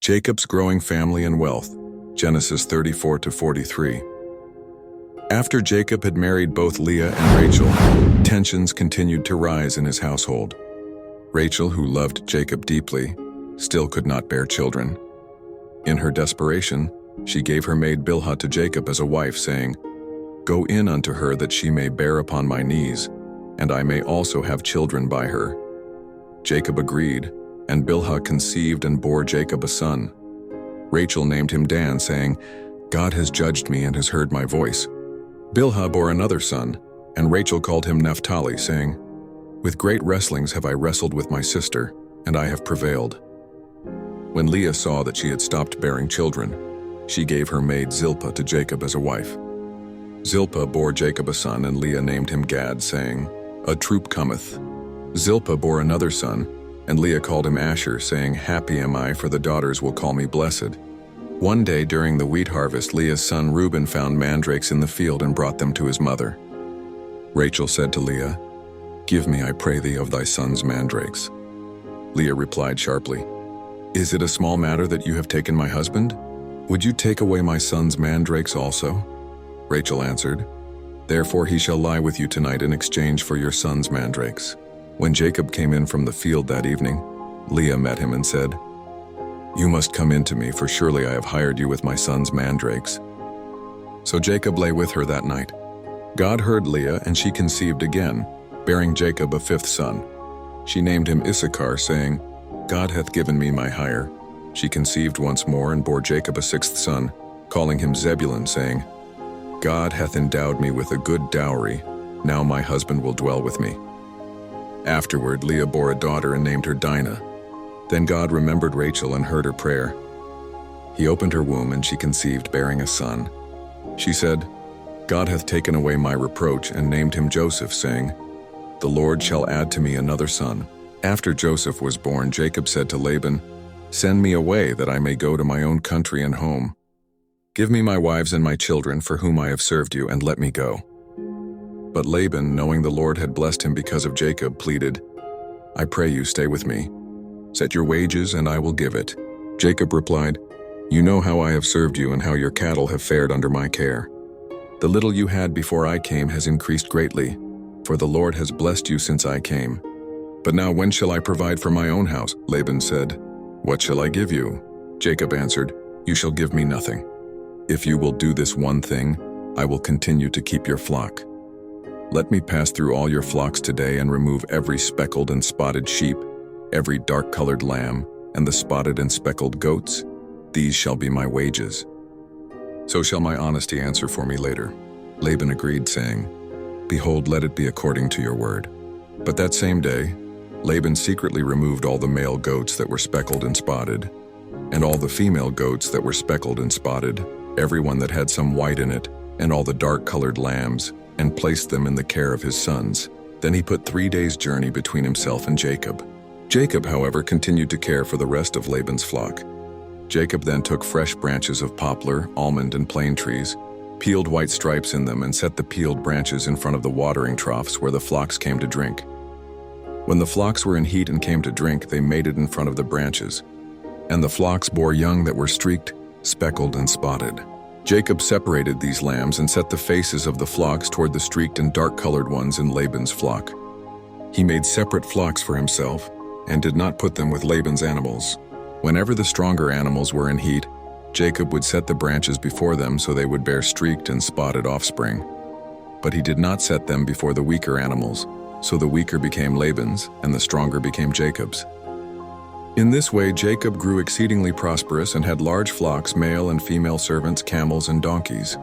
Jacob's growing family and wealth, Genesis 34-43. After Jacob had married both Leah and Rachel, tensions continued to rise in his household. Rachel, who loved Jacob deeply, still could not bear children. In her desperation, she gave her maid Bilhah to Jacob as a wife, saying, "Go in unto her that she may bear upon my knees, and I may also have children by her." Jacob agreed, and Bilhah conceived and bore Jacob a son. Rachel named him Dan, saying, "God has judged me and has heard my voice." Bilhah bore another son, and Rachel called him Naphtali, saying, "With great wrestlings have I wrestled with my sister, and I have prevailed." When Leah saw that she had stopped bearing children, she gave her maid Zilpah to Jacob as a wife. Zilpah bore Jacob a son, and Leah named him Gad, saying, "A troop cometh." Zilpah bore another son, and Leah called him Asher, saying, "Happy am I, for the daughters will call me blessed." One day during the wheat harvest, Leah's son Reuben found mandrakes in the field and brought them to his mother. Rachel said to Leah, "Give me, I pray thee, of thy son's mandrakes." Leah replied sharply, "Is it a small matter that you have taken my husband? Would you take away my son's mandrakes also?" Rachel answered, "Therefore he shall lie with you tonight in exchange for your son's mandrakes." When Jacob came in from the field that evening, Leah met him and said, "You must come in to me, for surely I have hired you with my son's mandrakes." So Jacob lay with her that night. God heard Leah, and she conceived again, bearing Jacob a fifth son. She named him Issachar, saying, "God hath given me my hire." She conceived once more and bore Jacob a sixth son, calling him Zebulun, saying, "God hath endowed me with a good dowry. Now my husband will dwell with me." Afterward, Leah bore a daughter and named her Dinah. Then God remembered Rachel and heard her prayer. He opened her womb, and she conceived, bearing a son. She said, "God hath taken away my reproach," and named him Joseph, saying, "The Lord shall add to me another son." After Joseph was born, Jacob said to Laban, "Send me away, that I may go to my own country and home. Give me my wives and my children, for whom I have served you, and let me go." But Laban, knowing the Lord had blessed him because of Jacob, pleaded, "I pray you, stay with me. Set your wages, and I will give it." Jacob replied, "You know how I have served you and how your cattle have fared under my care. The little you had before I came has increased greatly, for the Lord has blessed you since I came. But now when shall I provide for my own house?" Laban said, "What shall I give you?" Jacob answered, "You shall give me nothing. If you will do this one thing, I will continue to keep your flock. Let me pass through all your flocks today and remove every speckled and spotted sheep, every dark-colored lamb, and the spotted and speckled goats. These shall be my wages. So shall my honesty answer for me later." Laban agreed, saying, "Behold, let it be according to your word." But that same day, Laban secretly removed all the male goats that were speckled and spotted, and all the female goats that were speckled and spotted, every one that had some white in it, and all the dark-colored lambs, and placed them in the care of his sons. Then he put 3 days' journey between himself and Jacob. Jacob, however, continued to care for the rest of Laban's flock. Jacob then took fresh branches of poplar, almond, and plane trees, peeled white stripes in them, and set the peeled branches in front of the watering troughs where the flocks came to drink. When the flocks were in heat and came to drink, they mated in front of the branches, and the flocks bore young that were streaked, speckled, and spotted. Jacob separated these lambs and set the faces of the flocks toward the streaked and dark-colored ones in Laban's flock. He made separate flocks for himself and did not put them with Laban's animals. Whenever the stronger animals were in heat, Jacob would set the branches before them so they would bear streaked and spotted offspring. But he did not set them before the weaker animals, so the weaker became Laban's and the stronger became Jacob's. In this way Jacob grew exceedingly prosperous and had large flocks, male and female servants, camels, and donkeys.